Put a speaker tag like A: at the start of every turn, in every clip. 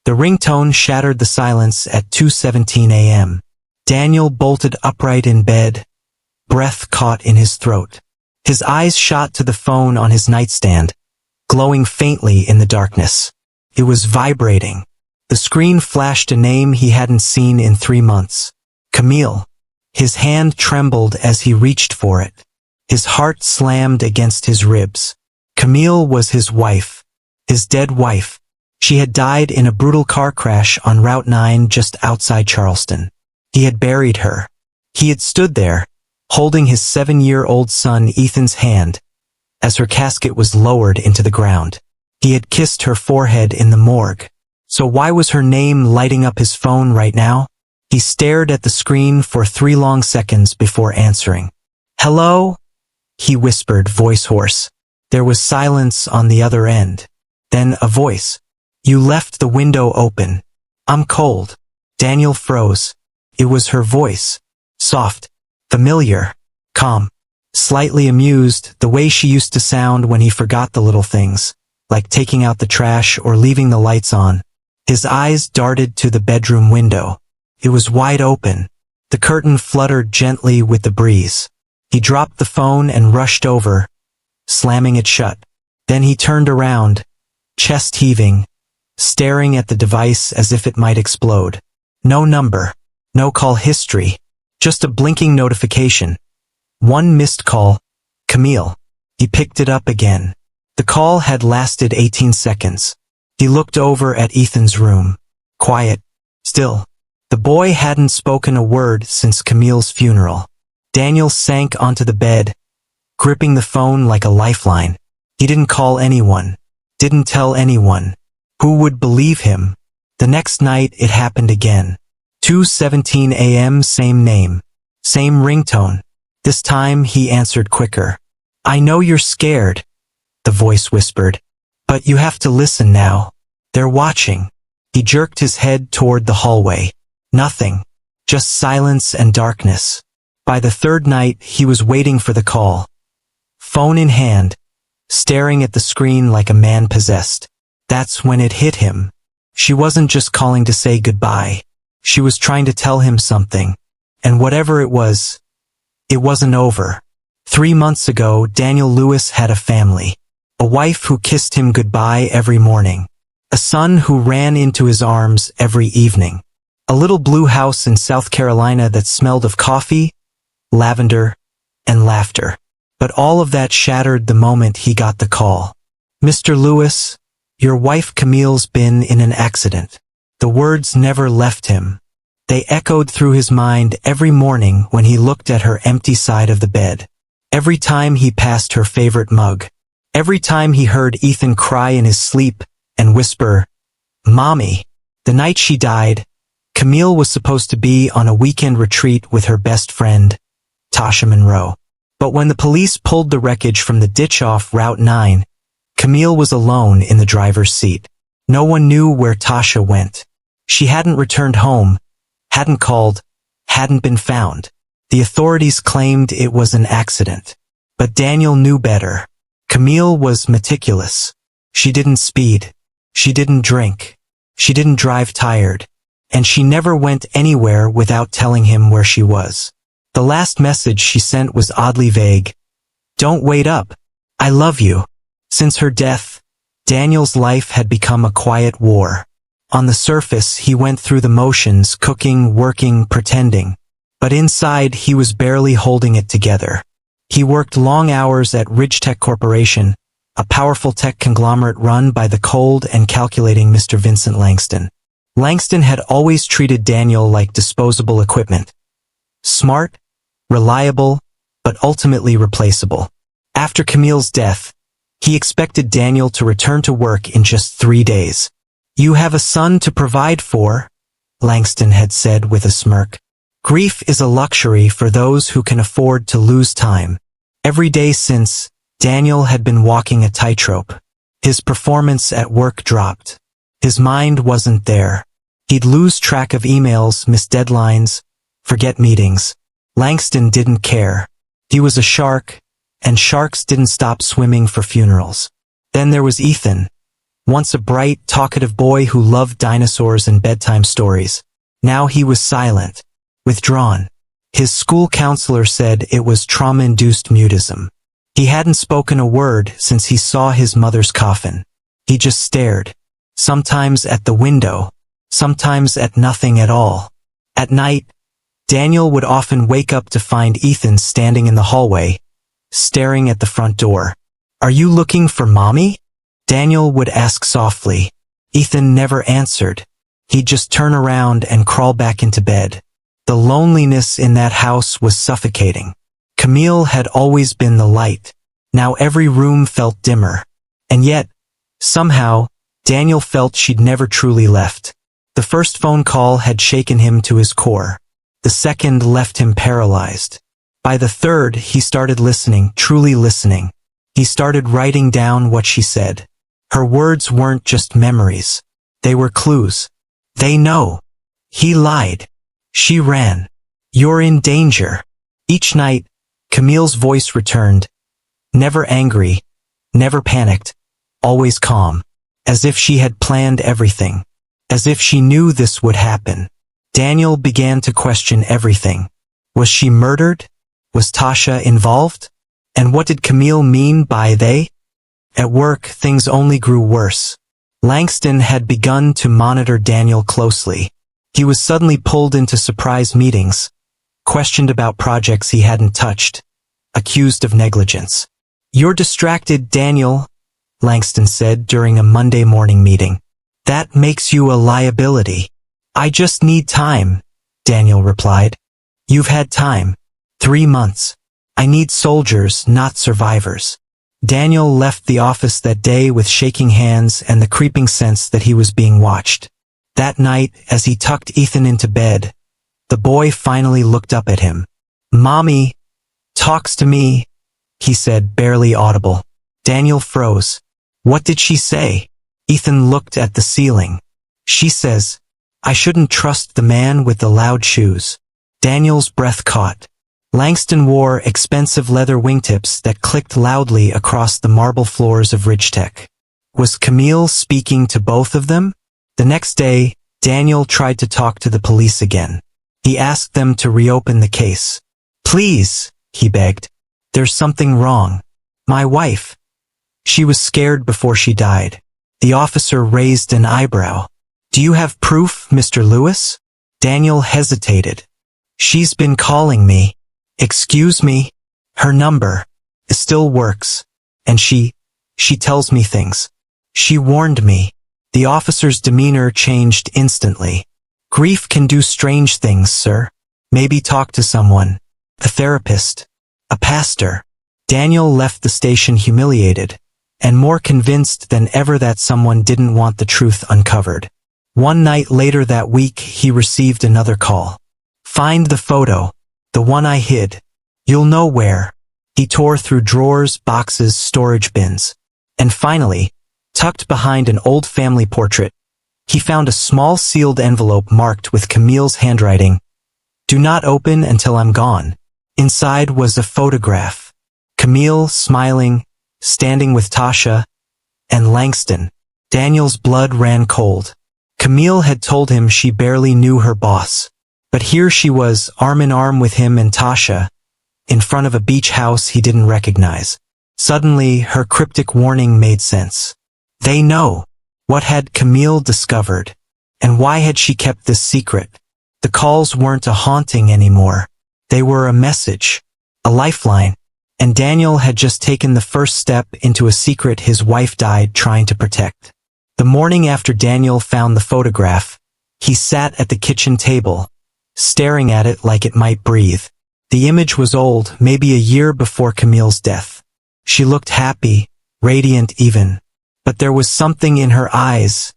A: The ringtone shattered the silence at 2:17 a.m. Daniel bolted upright in bed, breath caught in his throat. His eyes shot to the phone on his nightstand, glowing faintly in the darkness. It was vibrating. The screen flashed a name he hadn't seen in 3 months. Camille. His hand trembled as he reached for it. His heart slammed against his ribs. Camille was his wife. His dead wife. She had died in a brutal car crash on Route 9 just outside Charleston. He had buried her. He had stood there, holding his 7-year-old son Ethan's hand, as her casket was lowered into the ground. He had kissed her forehead in the morgue. So why was her name lighting up his phone right now? He stared at the screen for 3 long seconds before answering. "Hello?" he whispered, voice hoarse. There was silence on the other end. Then a voice. "You left the window open. I'm cold." Daniel froze. It was her voice. Soft, familiar, calm, slightly amused, the way she used to sound when he forgot the little things, like taking out the trash or leaving the lights on. His eyes darted to the bedroom window. It was wide open. The curtain fluttered gently with the breeze. He dropped the phone and rushed over, slamming it shut. Then he turned around, chest heaving, staring at the device as if it might explode. No number, no call history, just a blinking notification. 1 missed call, Camille. He picked it up again. The call had lasted 18 seconds. He looked over at Ethan's room. Quiet. Still. The boy hadn't spoken a word since Camille's funeral. Daniel sank onto the bed, gripping the phone like a lifeline. He didn't call anyone. Didn't tell anyone. Who would believe him? The next night it happened again. 2:17 a.m. Same name. Same ringtone. This time he answered quicker. "I know you're scared," the voice whispered. "But you have to listen now. They're watching." He jerked his head toward the hallway. Nothing. Just silence and darkness. By the 3rd night, he was waiting for the call. Phone in hand, staring at the screen like a man possessed. That's when it hit him. She wasn't just calling to say goodbye. She was trying to tell him something. And whatever it wasn't over. 3 months ago, Daniel Lewis had a family. A wife who kissed him goodbye every morning. A son who ran into his arms every evening. A little blue house in South Carolina that smelled of coffee, lavender, and laughter. But all of that shattered the moment he got the call. "Mr. Lewis, your wife Camille's been in an accident." The words never left him. They echoed through his mind every morning when he looked at her empty side of the bed. Every time he passed her favorite mug. Every time he heard Ethan cry in his sleep and whisper, "Mommy." The night she died, Camille was supposed to be on a weekend retreat with her best friend, Tasha Monroe. But when the police pulled the wreckage from the ditch off Route 9, Camille was alone in the driver's seat. No one knew where Tasha went. She hadn't returned home, hadn't called, hadn't been found. The authorities claimed it was an accident. But Daniel knew better. Camille was meticulous. She didn't speed. She didn't drink. She didn't drive tired. And she never went anywhere without telling him where she was. The last message she sent was oddly vague. "Don't wait up. I love you." Since her death, Daniel's life had become a quiet war. On the surface, he went through the motions, cooking, working, pretending. But inside, he was barely holding it together. He worked long hours at Ridgetech Corporation, a powerful tech conglomerate run by the cold and calculating Mr. Vincent Langston. Langston had always treated Daniel like disposable equipment. Smart, reliable, but ultimately replaceable. After Camille's death, he expected Daniel to return to work in just 3 days. "You have a son to provide for," Langston had said with a smirk. Grief is a luxury for those who can afford to lose time. Every day since, Daniel had been walking a tightrope. His performance at work dropped. His mind wasn't there. He'd lose track of emails, miss deadlines, forget meetings. Langston didn't care. He was a shark, and sharks didn't stop swimming for funerals. Then there was Ethan. Once a bright, talkative boy who loved dinosaurs and bedtime stories. Now he was silent, withdrawn. His school counselor said it was trauma-induced mutism. He hadn't spoken a word since he saw his mother's coffin. He just stared. Sometimes at the window, sometimes at nothing at all. At night, Daniel would often wake up to find Ethan standing in the hallway, staring at the front door. "Are you looking for Mommy?" Daniel would ask softly. Ethan never answered. He'd just turn around and crawl back into bed. The loneliness in that house was suffocating. Camille had always been the light. Now every room felt dimmer. And yet, somehow, Daniel felt she'd never truly left. The first phone call had shaken him to his core. The second left him paralyzed. By the third, he started listening, truly listening. He started writing down what she said. Her words weren't just memories. They were clues. "They know. He lied. She ran. You're in danger." Each night, Camille's voice returned. Never angry, never panicked, always calm. As if she had planned everything. As if she knew this would happen. Daniel began to question everything. Was she murdered? Was Tasha involved? And what did Camille mean by they? At work, things only grew worse. Langston had begun to monitor Daniel closely. He was suddenly pulled into surprise meetings, questioned about projects he hadn't touched, accused of negligence. "You're distracted, Daniel," Langston said during a Monday morning meeting. "That makes you a liability." "I just need time," Daniel replied. "You've had time. 3 months. I need soldiers, not survivors." Daniel left the office that day with shaking hands and the creeping sense that he was being watched. That night, as he tucked Ethan into bed, the boy finally looked up at him. "Mommy talks to me," he said, barely audible. Daniel froze. "What did she say?" Ethan looked at the ceiling. "She says, I shouldn't trust the man with the loud shoes." Daniel's breath caught. Langston wore expensive leather wingtips that clicked loudly across the marble floors of Ridgetech. Was Camille speaking to both of them? The next day, Daniel tried to talk to the police again. He asked them to reopen the case. "Please," he begged. "There's something wrong. My wife. She was scared before she died." The officer raised an eyebrow. "Do you have proof, Mr. Lewis?" Daniel hesitated. "She's been calling me." "Excuse me? Her number still works. And she tells me things. She warned me." The officer's demeanor changed instantly. "Grief can do strange things, sir. Maybe talk to someone. A therapist. A pastor." Daniel left the station humiliated, and more convinced than ever that someone didn't want the truth uncovered. One night later that week, he received another call. "Find the photo. The one I hid. You'll know where." He tore through drawers, boxes, storage bins. And finally, tucked behind an old family portrait, he found a small sealed envelope marked with Camille's handwriting. "Do not open until I'm gone." Inside was a photograph. Camille, smiling, standing with Tasha, and Langston. Daniel's blood ran cold. Camille had told him she barely knew her boss. But here she was, arm in arm with him and Tasha, in front of a beach house he didn't recognize. Suddenly, her cryptic warning made sense. They know. What had Camille discovered? And why had she kept this secret? The calls weren't a haunting anymore. They were a message, a lifeline. And Daniel had just taken the first step into a secret his wife died trying to protect. The morning after Daniel found the photograph, he sat at the kitchen table, staring at it like it might breathe. The image was old, maybe a year before Camille's death. She looked happy, radiant even. But there was something in her eyes,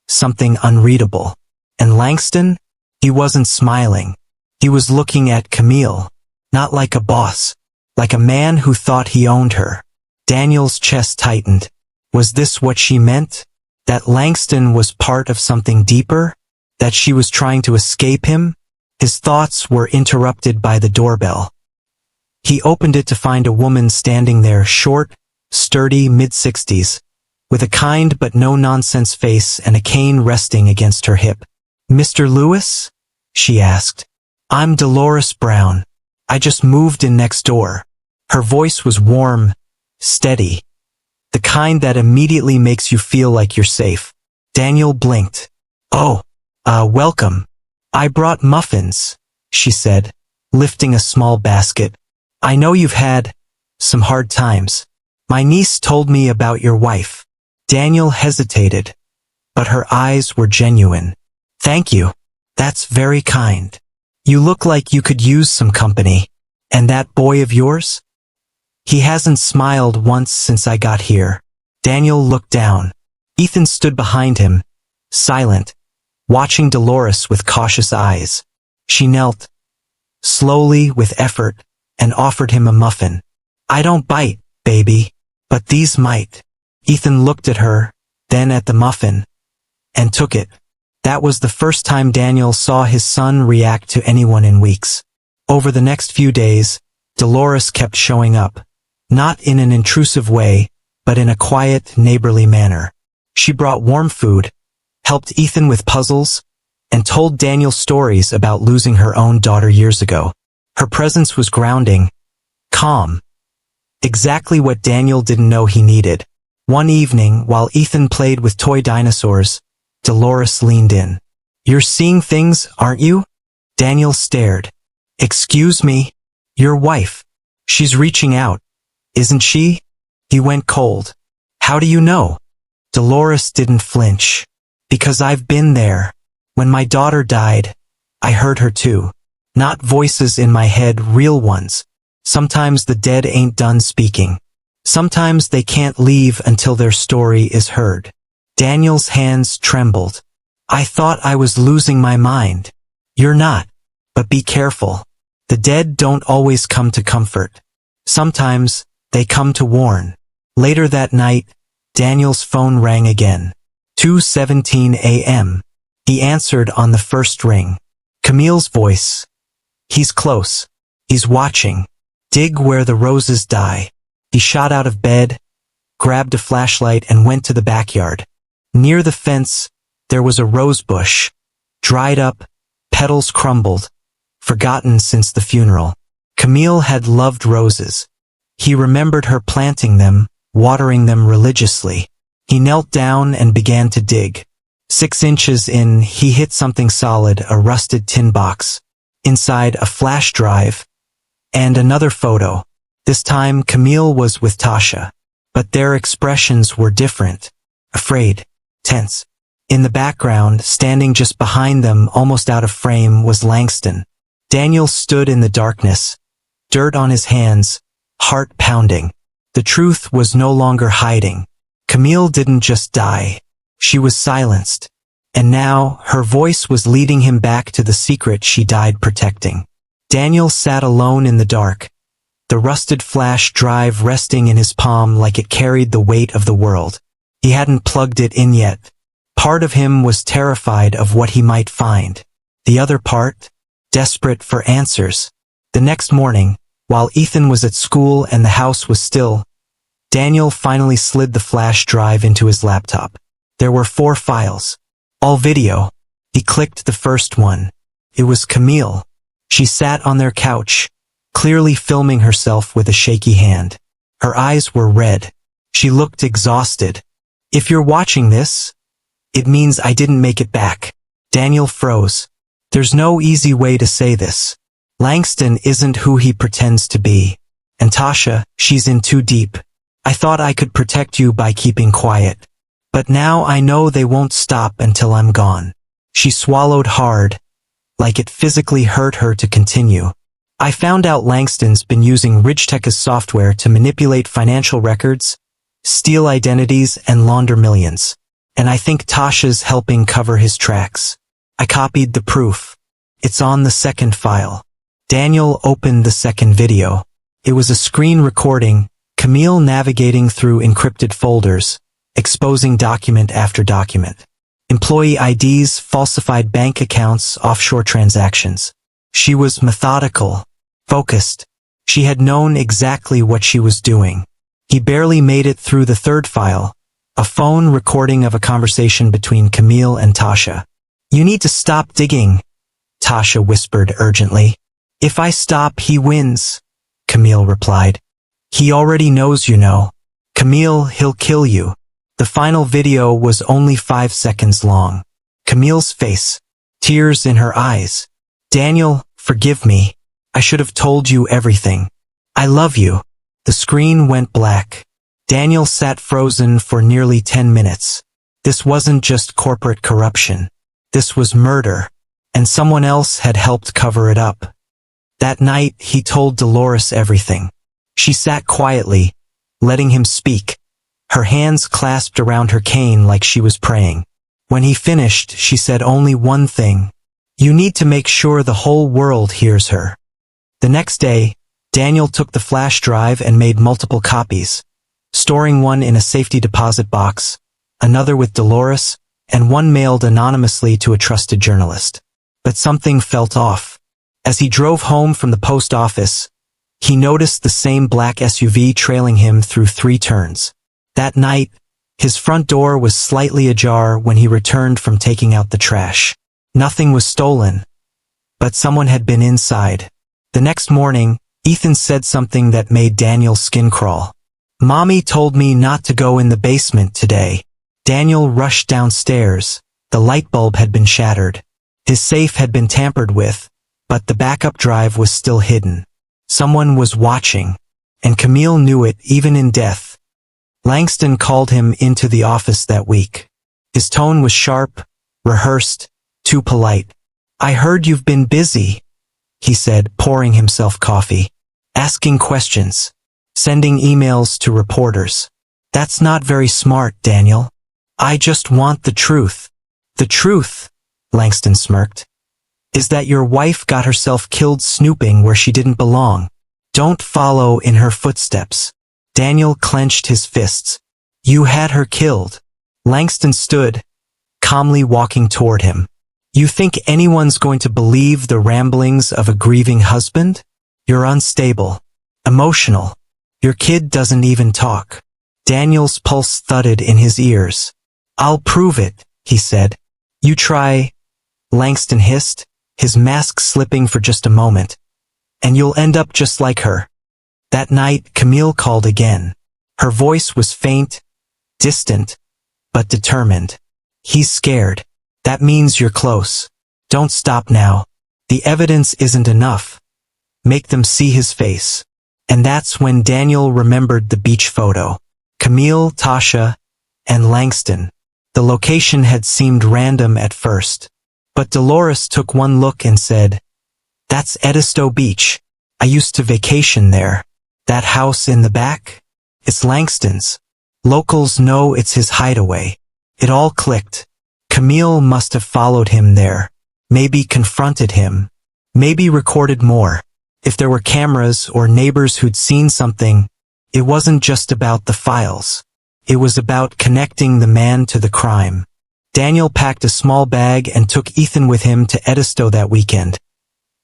A: something unreadable. And Langston? He wasn't smiling. He was looking at Camille, not like a boss, like a man who thought he owned her. Daniel's chest tightened. Was this what she meant? That Langston was part of something deeper? That she was trying to escape him? His thoughts were interrupted by the doorbell. He opened it to find a woman standing there, short, sturdy, mid-60s, with a kind but no-nonsense face and a cane resting against her hip. "Mr. Lewis?" she asked. "I'm Dolores Brown. I just moved in next door." Her voice was warm, steady, the kind that immediately makes you feel like you're safe. Daniel blinked. "Oh, welcome. I brought muffins," she said, lifting a small basket. "I know you've had some hard times. My niece told me about your wife." Daniel hesitated, but her eyes were genuine. "Thank you. That's very kind. You look like you could use some company. And that boy of yours? He hasn't smiled once since I got here." Daniel looked down. Ethan stood behind him, silent, watching Dolores with cautious eyes. She knelt, slowly with effort, and offered him a muffin. "I don't bite, baby, but these might." Ethan looked at her, then at the muffin, and took it. That was the first time Daniel saw his son react to anyone in weeks. Over the next few days, Dolores kept showing up, not in an intrusive way, but in a quiet, neighborly manner. She brought warm food, helped Ethan with puzzles, and told Daniel stories about losing her own daughter years ago. Her presence was grounding, calm, exactly what Daniel didn't know he needed. One evening, while Ethan played with toy dinosaurs, Dolores leaned in. "You're seeing things, aren't you?" Daniel stared. "Excuse me? Your wife. She's reaching out, isn't she?" He went cold. "How do you know?" Dolores didn't flinch. "Because I've been there. When my daughter died, I heard her too. Not voices in my head, real ones. Sometimes the dead ain't done speaking. Sometimes they can't leave until their story is heard." Daniel's hands trembled. "I thought I was losing my mind." "You're not. But be careful. The dead don't always come to comfort. Sometimes they come to warn." Later that night, Daniel's phone rang again. 2:17 a.m. He answered on the first ring. Camille's voice. "He's close. He's watching. Dig where the roses die." He shot out of bed, grabbed a flashlight and went to the backyard. Near the fence, there was a rose bush, dried up, petals crumbled, forgotten since the funeral. Camille had loved roses. He remembered her planting them, watering them religiously. He knelt down and began to dig. 6 inches in, he hit something solid, a rusted tin box. Inside, a flash drive, and another photo. This time, Camille was with Tasha. But their expressions were different. Afraid. Tense. In the background, standing just behind them, almost out of frame, was Langston. Daniel stood in the darkness, dirt on his hands, heart pounding. The truth was no longer hiding. Camille didn't just die. She was silenced. And now, her voice was leading him back to the secret she died protecting. Daniel sat alone in the dark, the rusted flash drive resting in his palm like it carried the weight of the world. He hadn't plugged it in yet. Part of him was terrified of what he might find. The other part, desperate for answers. The next morning, while Ethan was at school and the house was still, Daniel finally slid the flash drive into his laptop. There were 4 files. All video. He clicked the first one. It was Camille. She sat on their couch, clearly filming herself with a shaky hand. Her eyes were red. She looked exhausted. "If you're watching this, it means I didn't make it back." Daniel froze. There's no easy way to say this. Langston isn't who he pretends to be. And Tasha, she's in too deep. I thought I could protect you by keeping quiet. But now I know they won't stop until I'm gone. She swallowed hard, like it physically hurt her to continue. I found out Langston's been using Ridgetech's software to manipulate financial records, steal identities, and launder millions. And I think Tasha's helping cover his tracks. I copied the proof. It's on the second file. Daniel opened the second video. It was a screen recording, Camille navigating through encrypted folders, exposing document after document. Employee IDs, falsified bank accounts, offshore transactions. She was methodical, focused. She had known exactly what she was doing. He barely made it through the third file, A phone recording of a conversation between Camille and Tasha. "You need to stop digging," Tasha whispered urgently. "If I stop, he wins," Camille replied. "He already knows, you know. Camille, he'll kill you." The final video was only 5 seconds long. Camille's face, tears in her eyes. "Daniel, forgive me. I should have told you everything. I love you." The screen went black. Daniel sat frozen for nearly 10 minutes. This wasn't just corporate corruption. This was murder, and someone else had helped cover it up. That night, he told Dolores everything. She sat quietly, letting him speak, her hands clasped around her cane like she was praying. When he finished, she said only one thing: "You need to make sure the whole world hears her." The next day, Daniel took the flash drive and made multiple copies, storing one in a safety deposit box, another with Dolores, and one mailed anonymously to a trusted journalist. But something felt off. As he drove home from the post office, he noticed the same black SUV trailing him through 3 turns. That night, his front door was slightly ajar when he returned from taking out the trash. Nothing was stolen, but someone had been inside. The next morning, Ethan said something that made Daniel's skin crawl. "Mommy told me not to go in the basement today." Daniel rushed downstairs. The light bulb had been shattered. His safe had been tampered with, but the backup drive was still hidden. Someone was watching, and Camille knew it even in death. Langston called him into the office that week. His tone was sharp, rehearsed, too polite. "I heard you've been busy," he said, pouring himself coffee. "Asking questions, sending emails to reporters. That's not very smart, Daniel. I just want the truth." "The truth," Langston smirked, "is that your wife got herself killed snooping where she didn't belong. Don't follow in her footsteps." Daniel clenched his fists. "You had her killed." Langston stood, calmly walking toward him. "You think anyone's going to believe the ramblings of a grieving husband? You're unstable, emotional. Your kid doesn't even talk." Daniel's pulse thudded in his ears. "I'll prove it," he said. "You try," Langston hissed, his mask slipping for just a moment, "and you'll end up just like her." That night, Camille called again. Her voice was faint, distant, but determined. "He's scared. That means you're close. Don't stop now. The evidence isn't enough. Make them see his face." And that's when Daniel remembered the beach photo. Camille, Tasha, and Langston. The location had seemed random at first, but Dolores took one look and said, "That's Edisto Beach. I used to vacation there. That house in the back? It's Langston's. Locals know it's his hideaway." It all clicked. Camille must have followed him there, maybe confronted him, maybe recorded more. If there were cameras or neighbors who'd seen something, it wasn't just about the files. It was about connecting the man to the crime. Daniel packed a small bag and took Ethan with him to Edisto that weekend,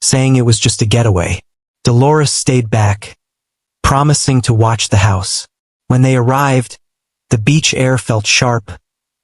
A: saying it was just a getaway. Dolores stayed back, promising to watch the house. When they arrived, the beach air felt sharp,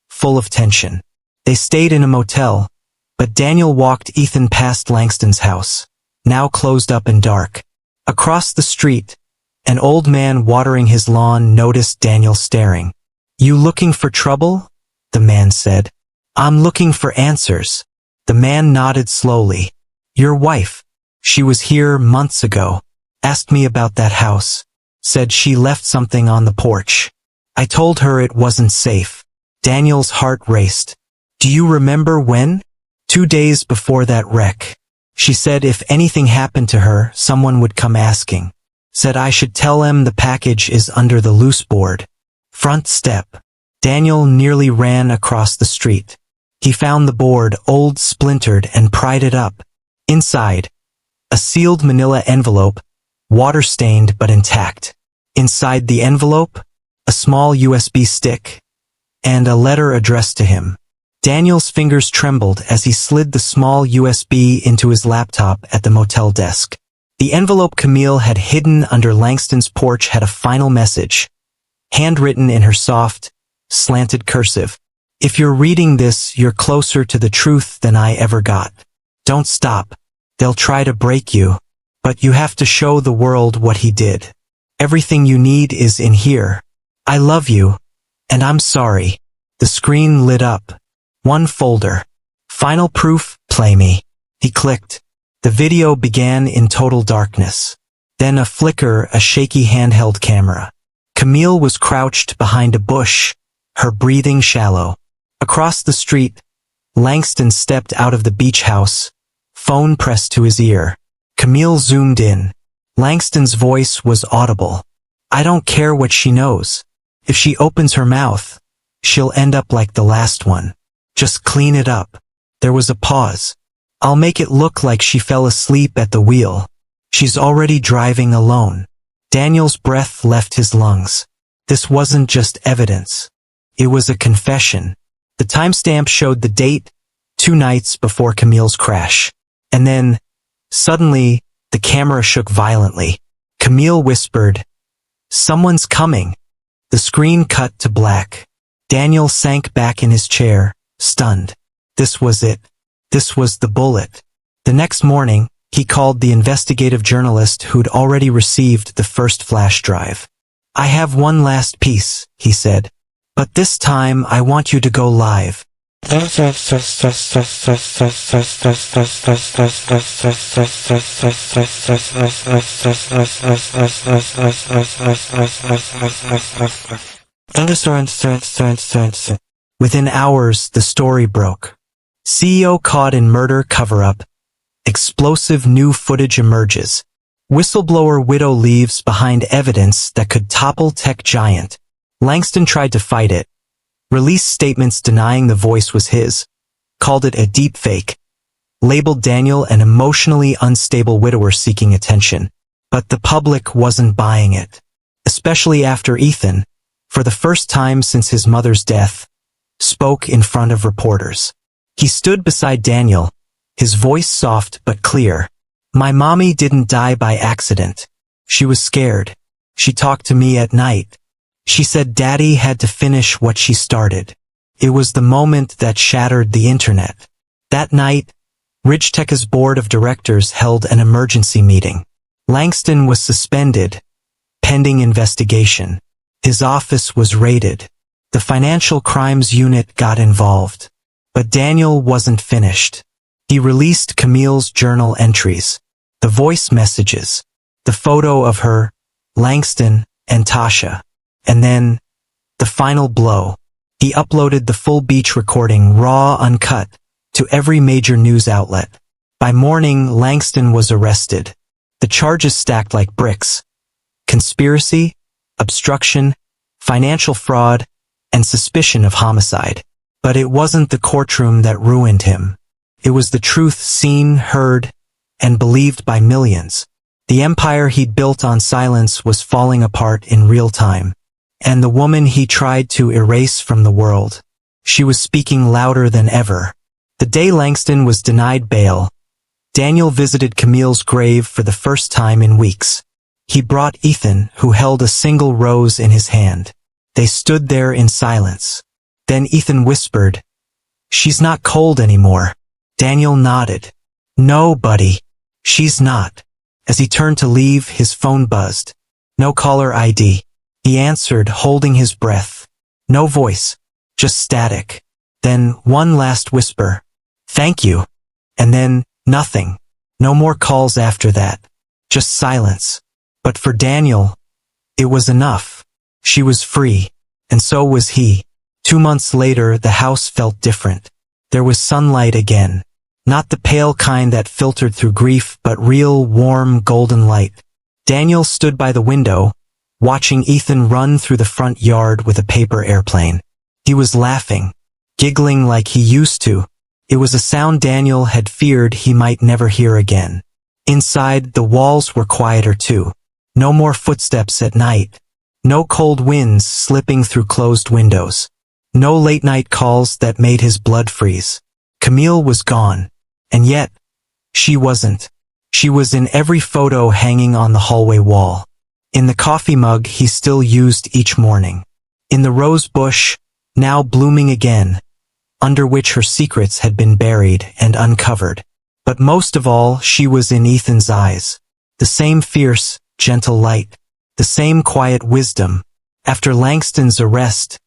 A: full of tension. They stayed in a motel, but Daniel walked Ethan past Langston's house, now closed up and dark. Across the street, an old man watering his lawn noticed Daniel staring. "You looking for trouble?" the man said. "I'm looking for answers." The man nodded slowly. "Your wife. She was here months ago. Asked me about that house. Said she left something on the porch. I told her it wasn't safe." Daniel's heart raced. "Do you remember when?" 2 days before that wreck. She said if anything happened to her, someone would come asking. Said I should tell them the package is under the loose board. Front step. Daniel nearly ran across the street. He found the board, old, splintered, and pried it up. Inside, a sealed manila envelope, water-stained but intact. Inside the envelope, a small USB stick, and a letter addressed to him. Daniel's fingers trembled as he slid the small USB into his laptop at the motel desk. The envelope Camille had hidden under Langston's porch had a final message, handwritten in her soft, slanted cursive. If you're reading this, you're closer to the truth than I ever got. Don't stop. They'll try to break you. But you have to show the world what he did. Everything you need is in here. I love you. And I'm sorry. The screen lit up. One folder. Final proof, play me. He clicked. The video began in total darkness. Then a flicker, a shaky handheld camera. Camille was crouched behind a bush, her breathing shallow. Across the street, Langston stepped out of the beach house, phone pressed to his ear. Camille zoomed in. Langston's voice was audible. I don't care what she knows. If she opens her mouth, she'll end up like the last one. Just clean it up. There was a pause. I'll make it look like she fell asleep at the wheel. She's already driving alone. Daniel's breath left his lungs. This wasn't just evidence. It was a confession. The timestamp showed the date, 2 nights before Camille's crash. And then, suddenly, the camera shook violently. Camille whispered, "Someone's coming." The screen cut to black. Daniel sank back in his chair, stunned. This was it. This was the bullet. The next morning, he called the investigative journalist who'd already received the first flash drive. "I have one last piece," he said. "But this time I want you to go live." Within hours, the story broke. CEO caught in murder cover-up. Explosive new footage emerges. Whistleblower widow leaves behind evidence that could topple tech giant. Langston tried to fight it. Released statements denying the voice was his. Called it a deepfake. Labeled Daniel an emotionally unstable widower seeking attention. But the public wasn't buying it. Especially after Ethan, for the first time since his mother's death, spoke in front of reporters. He stood beside Daniel, his voice soft but clear. "My mommy didn't die by accident. She was scared. She talked to me at night. She said Daddy had to finish what she started. It was the moment that shattered the internet." That night, Ridgetech's board of directors held an emergency meeting. Langston was suspended, pending investigation. His office was raided. The financial crimes unit got involved. But Daniel wasn't finished. He released Camille's journal entries, the voice messages, the photo of her, Langston, and Tasha. And then, the final blow. He uploaded the full beach recording, raw, uncut, to every major news outlet. By morning, Langston was arrested. The charges stacked like bricks. Conspiracy, obstruction, financial fraud, and suspicion of homicide. But it wasn't the courtroom that ruined him. It was the truth seen, heard, and believed by millions. The empire he'd built on silence was falling apart in real time. And the woman he tried to erase from the world, she was speaking louder than ever. The day Langston was denied bail, Daniel visited Camille's grave for the first time in weeks. He brought Ethan, who held a single rose in his hand. They stood there in silence. Then Ethan whispered, "She's not cold anymore." Daniel nodded. "No, buddy. She's not." As he turned to leave, his phone buzzed. No caller ID. He answered, holding his breath. No voice. Just static. Then one last whisper. "Thank you." And then nothing. No more calls after that. Just silence. But for Daniel, it was enough. She was free. And so was he. 2 months later, the house felt different. There was sunlight again. Not the pale kind that filtered through grief, but real, warm, golden light. Daniel stood by the window, watching Ethan run through the front yard with a paper airplane. He was laughing, giggling like he used to. It was a sound Daniel had feared he might never hear again. Inside, the walls were quieter too. No more footsteps at night. No cold winds slipping through closed windows. No late-night calls that made his blood freeze. Camille was gone. And yet, she wasn't. She was in every photo hanging on the hallway wall. In the coffee mug he still used each morning. In the rose bush, now blooming again, under which her secrets had been buried and uncovered. But most of all, she was in Ethan's eyes. The same fierce, gentle light, the same quiet wisdom. After Langston's arrest,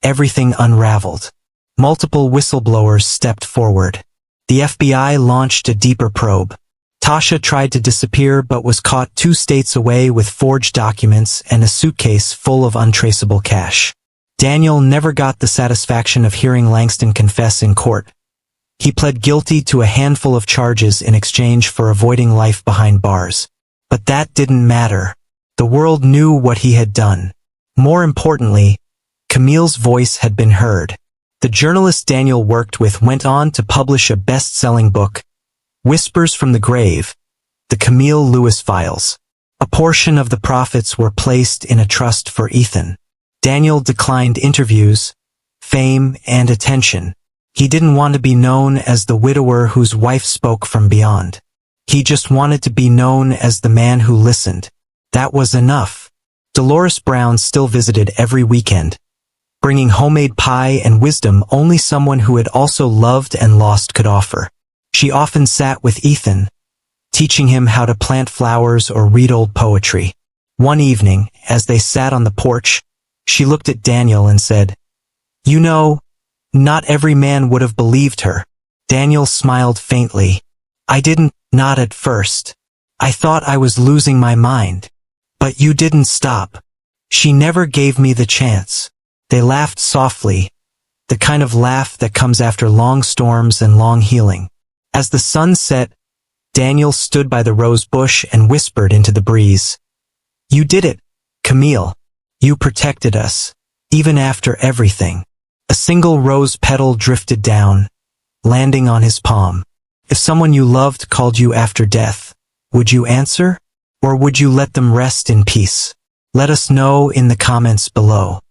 A: everything unraveled. Multiple whistleblowers stepped forward. The FBI launched a deeper probe. Tasha tried to disappear but was caught 2 states away with forged documents and a suitcase full of untraceable cash. Daniel never got the satisfaction of hearing Langston confess in court. He pled guilty to a handful of charges in exchange for avoiding life behind bars. But that didn't matter. The world knew what he had done. More importantly, Camille's voice had been heard. The journalist Daniel worked with went on to publish a best-selling book, Whispers from the Grave, the Camille Lewis Files. A portion of the profits were placed in a trust for Ethan. Daniel declined interviews, fame, and attention. He didn't want to be known as the widower whose wife spoke from beyond. He just wanted to be known as the man who listened. That was enough. Dolores Brown still visited every weekend, bringing homemade pie and wisdom only someone who had also loved and lost could offer. She often sat with Ethan, teaching him how to plant flowers or read old poetry. One evening, as they sat on the porch, she looked at Daniel and said, "You know, not every man would have believed her." Daniel smiled faintly. "I didn't, not at first. I thought I was losing my mind. But you didn't stop. She never gave me the chance." They laughed softly, the kind of laugh that comes after long storms and long healing. As the sun set, Daniel stood by the rose bush and whispered into the breeze, "You did it, Camille. You protected us, even after everything." A single rose petal drifted down, landing on his palm. If someone you loved called you after death, would you answer? Or would you let them rest in peace? Let us know in the comments below.